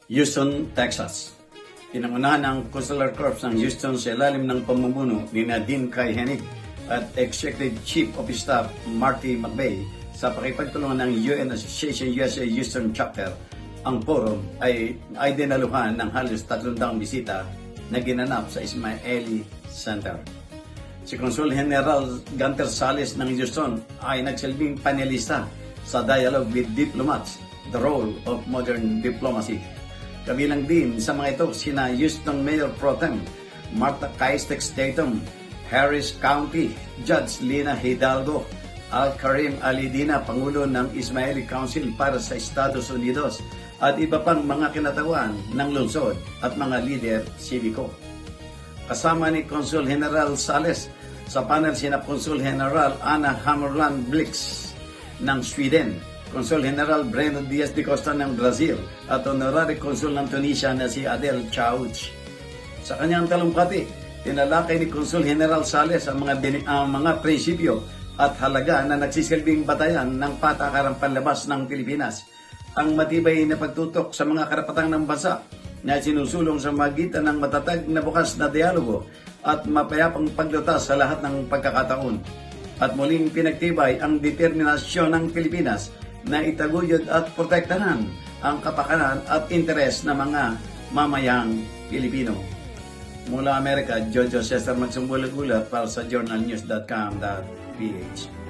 Houston, Texas. Pinangunahan ng Consular Corps ng Houston sa ilalim ng pamumuno ni Nadine Kai Hennig at Executive Chief of Staff Marty McVeigh sa pakipagtulungan ng UN Association USA Houston Chapter. Ang forum ay dinaluhan ng halos 300 bisita na ginanap sa Ismaili Center. Si Consul General Gunter Sales ng Houston ay nagsilbing panelista sa Dialogue with Diplomats, The Role of Modern Diplomacy. Kabilang din sa mga ito sina Houston Mayor Pro Tem Martha Kaistek Statham, Harris County Judge Lina Hidalgo, Al-Karim Alidina, Pangulo ng Ismaili Council para sa Estados Unidos, at iba pang mga kinatawan ng lungsod at mga lider sibiko. Kasama ni Consul General Sales sa panel sina Consul General Anna Hammarland Blix ng Sweden, Consul General Breno Diaz de Costa ng Brazil, at Honorary Consul ng Tunisia na si Adel Chauch. Sa kanyang talumpati, tinalakay ni Consul General Sales ang mga prinsipyo at halaga na nagsisilbing batayan ng patakarang panlabas ng Pilipinas, ang matibay na pagtutok sa mga karapatan ng bansa na sinusulong sa magitan ng matatag na bukas na dialogo at mapayapang paglutas sa lahat ng pagkakataon. At muling pinagtibay ang determinasyon ng Pilipinas na itaguyod at protektahan ang kapakanan at interes ng mga mamayang Pilipino. Mula Amerika, Jojo Cesar Magsumbulat-ulat para sa journalnews.com.ph.